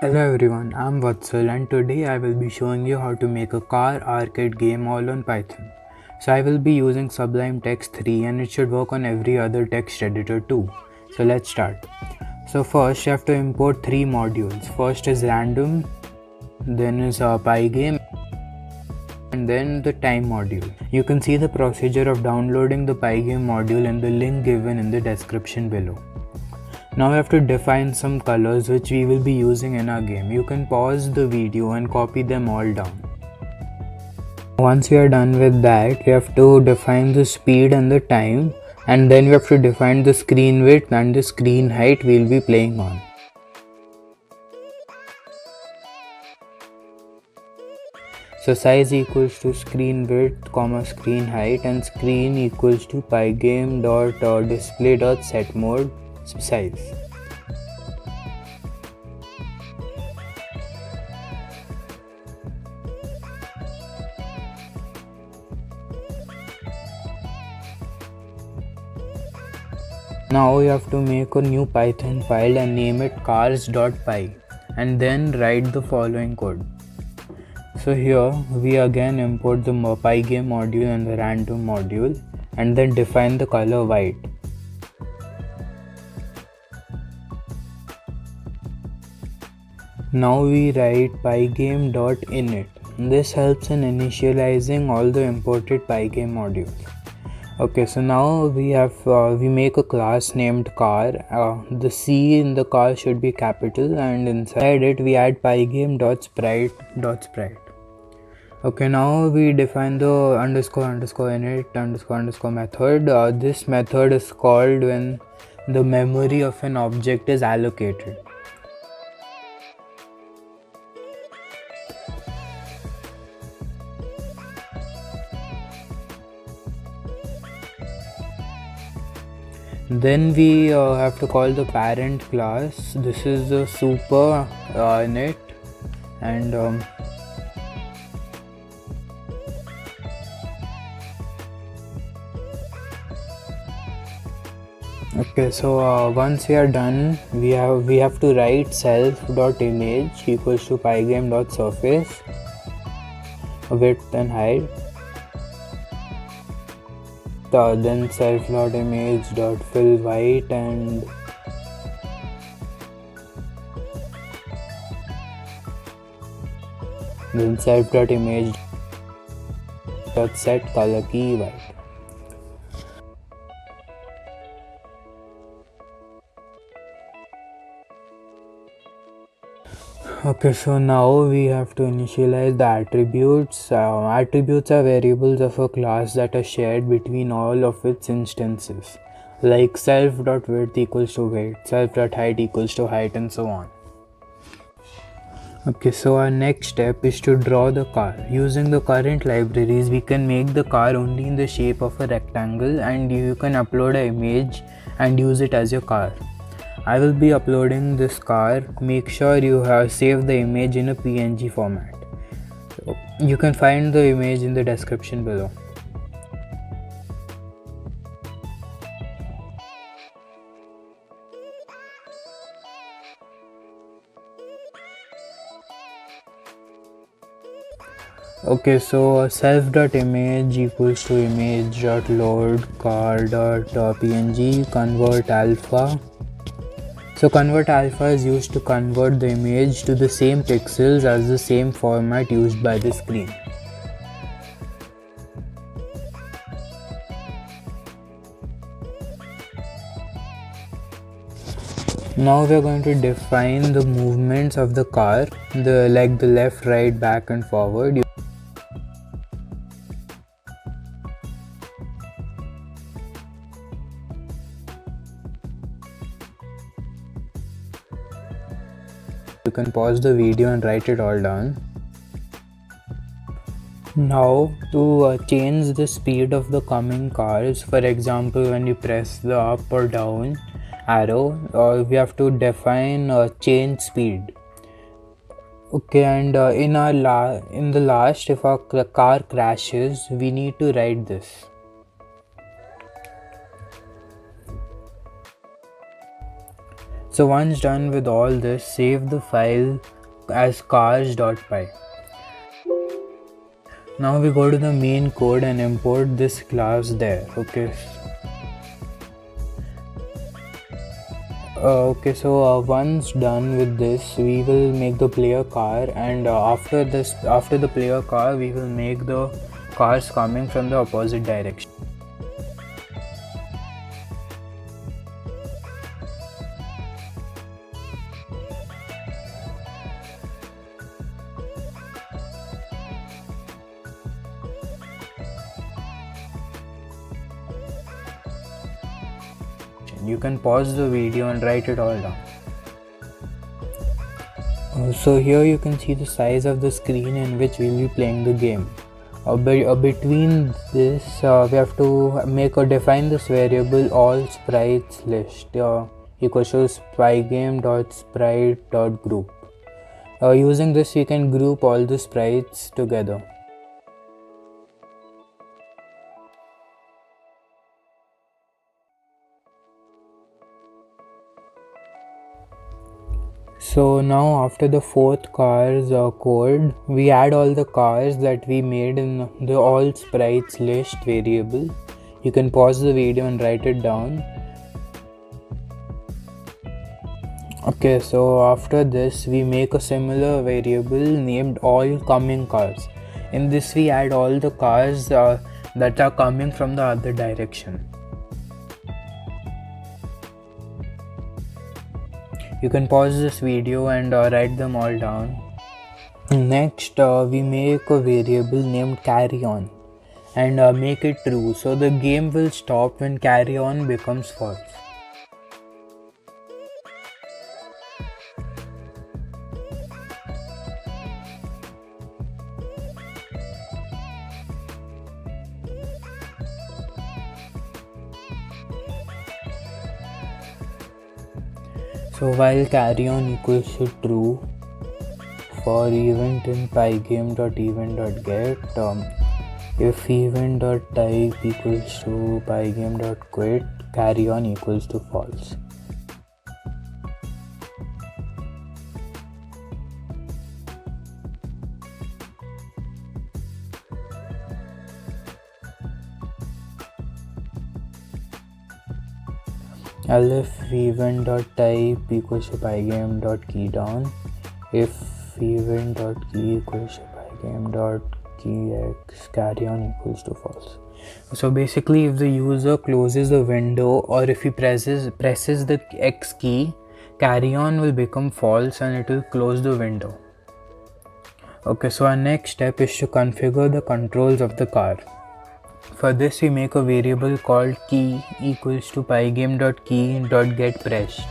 Hello everyone, I'm Vatsal and today I will be showing you how to make a car arcade game all on Python. So I will be using Sublime Text 3 and it should work on every other text editor too. So let's start. So first you have to import three modules. First is random, then is Pygame, and then the time module. You can see the procedure of downloading the Pygame module in the link given in the description below. Now we have to define some colors which we will be using in our game. You can pause the video and copy them all down. Once we are done with that, we have to define the speed and the time, and then we have to define the screen width and the screen height we'll be playing on. So size equals to screen width comma screen height, and screen equals to pygame dot display dot set mode size. Now we have to make a new Python file and name it cars.py and then write the following code. So here we again import the Pygame module and the random module and then define the color white. Now we write pygame.init. This helps in initializing all the imported Pygame modules. Okay, so now we make a class named car. The C in the car should be capital and inside it we add pygame.sprite. Okay, now we define the underscore init underscore method. This method is called when the memory of an object is allocated. Then we have to call the parent class. This is the super init and okay, so once we are done, we have to write self.image equals to pygame.surface width and height. Then self.image.fill white and then self.image.set color key white. Okay, so now we have to initialize the attributes. Attributes are variables of a class that are shared between all of its instances, like self.width equals to width, self.height equals to height, and so on. Okay, so our next step is to draw the car. Using the current libraries, we can make the car only in the shape of a rectangle, and you can upload an image and use it as your car. I will be uploading this car. Make sure you have saved the image in a PNG format. So you can find the image in the description below. Okay, so self.image equals to image.load car.png convert alpha. So convert alpha is used to convert the image to the same pixels as the same format used by the screen. Now we are going to define the movements of the car, like the left, right, back and forward. You can pause the video and write it all down. Now to change the speed of the coming cars, for example when you press the up or down arrow, we have to define change speed. Okay, and in the last, if our car crashes, we need to write this. So once done with all this, save the file as cars.py. Now we go to the main code and import this class there. So once done with this, we will make the player car, and after the player car, we will make the cars coming from the opposite direction. You can pause the video and write it all down. So here you can see the size of the screen in which we'll be playing the game. Between this, we have to define this variable all sprites list equals to spygame.sprite.group. Using this, we can group all the sprites together. So now after the fourth cars code, we add all the cars that we made in the all sprites list variable. You can pause the video and write it down. Okay, so after this we make a similar variable named all coming cars. In this we add all the cars that are coming from the other direction. You can pause this video and write them all down. Next, we make a variable named carry on and make it true. So the game will stop when carry on becomes false. So while carry on equals to true, for event in pygame.event.get, if event.type equals to pygame.quit, carry on equals to false. If event.type equals to pygame.keydown, if event.key equals to pygame.keyx, carry on equals to false. So basically, if the user closes the window or if he presses the X key, carry on will become false and it will close the window. Okay, so our next step is to configure the controls of the car. For this, we make a variable called key equals to pygame.key.getPressed.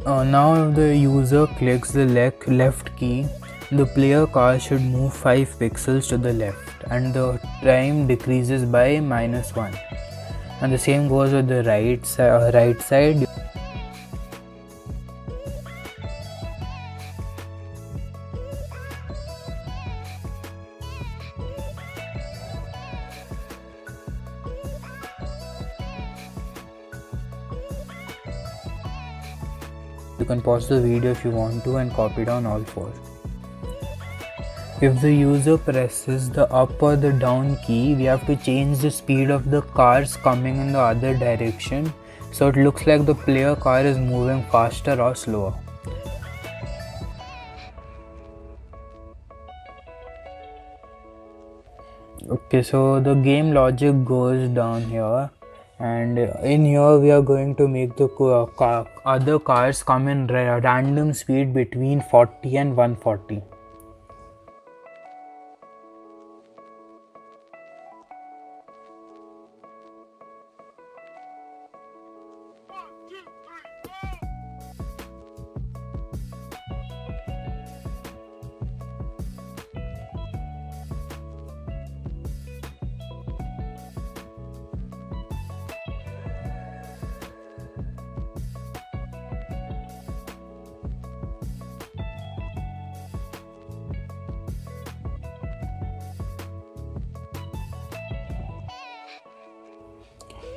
Now if the user clicks the left key, the player car should move 5 pixels to the left and the time decreases by -1. And the same goes with the right side. You can pause the video if you want to and copy down all 4. If the user presses the up or the down key, we have to change the speed of the cars coming in the other direction, so it looks like the player car is moving faster or slower. Okay, so the game logic goes down here, and in here we are going to make the other cars come in random speed between 40 and 140.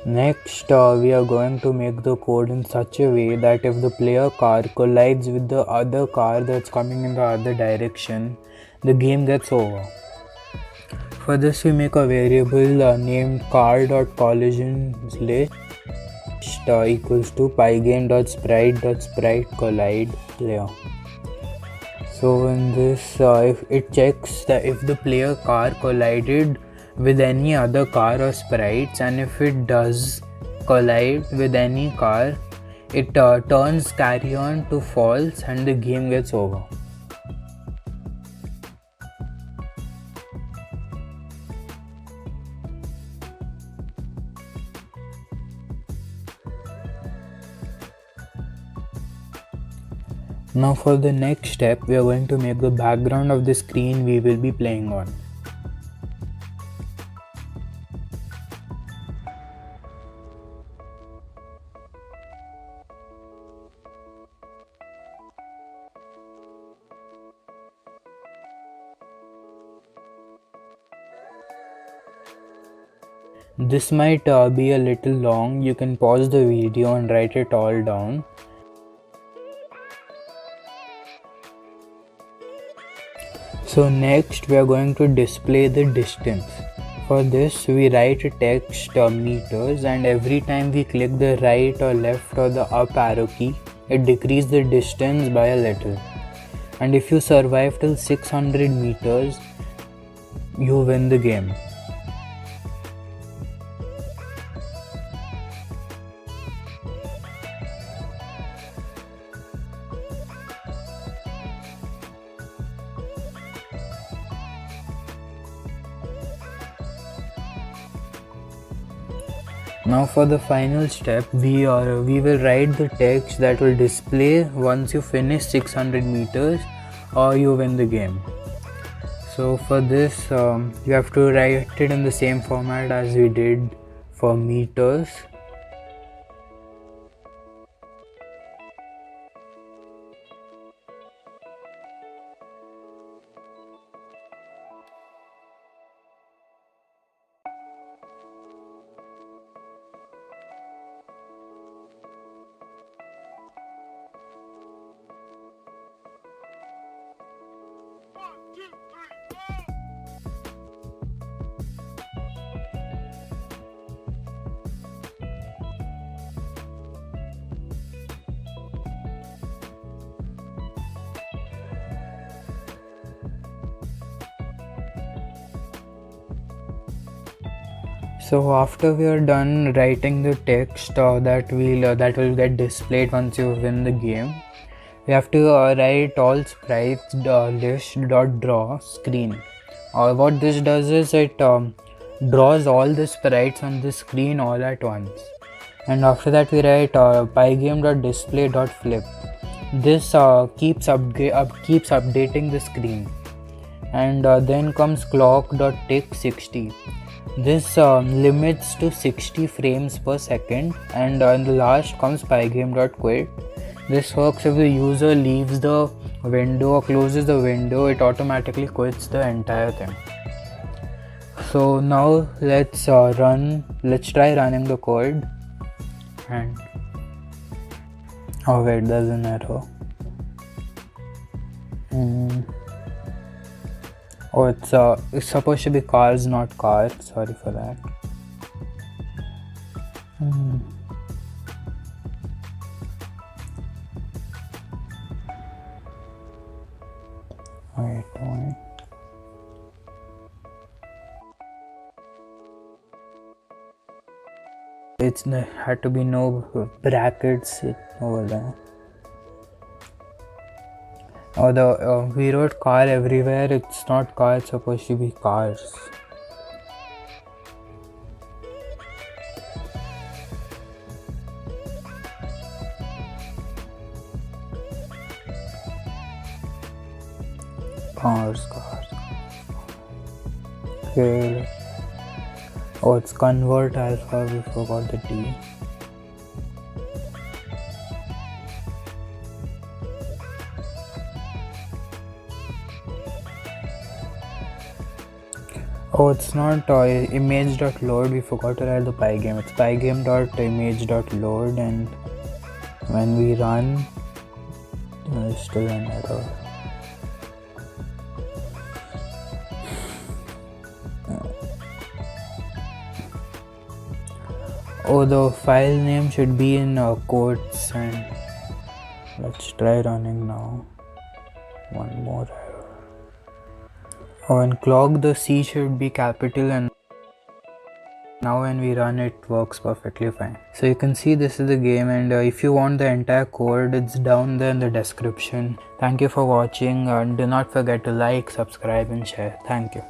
Next, we are going to make the code in such a way that if the player car collides with the other car that's coming in the other direction, the game gets over. For this, we make a variable named car.collisionList equals to pygame.sprite collide player. So in this, if it checks that if the player car collided with any other car or sprites, and if it does collide with any car, it turns carry on to false and the game gets over. Now for the next step, we are going to make the background of the screen we will be playing on. This might be a little long. You can pause the video and write it all down. So next we are going to display the distance. For this we write a text meters, and every time we click the right or left or the up arrow key, it decreases the distance by a little. And if you survive till 600 meters, you win the game. Now for the final step, we will write the text that will display once you finish 600 meters or you win the game. So for this, you have to write it in the same format as we did for meters. So after we are done writing the text that will get displayed once you win the game, we have to write all sprites list.draw screen. What this does is it draws all the sprites on the screen all at once. And after that we write pygame.display.flip. This keeps updating the screen. And then comes clock.tick 60. This limits to 60 frames per second, and in the last comes pygame.quit. This works if the user leaves the window or closes the window, it automatically quits the entire thing. So now let's try running the code. And oh wait, there's an error. Oh, it's supposed to be cars, not cars. Sorry for that. Wait. It's had to be no brackets over there. We wrote car everywhere. It's not car, it's supposed to be cars. Cars. Okay. Oh, it's convert alpha. We forgot the T. Oh, it's not image.load. We forgot to write the pygame. It's pygame.image.load, and when we run, there's still an error. Oh, the file name should be in quotes, and let's try running now. One more error. Oh, and clock, the C should be capital, and now when we run it works perfectly fine. So you can see this is the game, and if you want the entire code, it's down there in the description. Thank you for watching, and do not forget to like, subscribe and share. Thank you.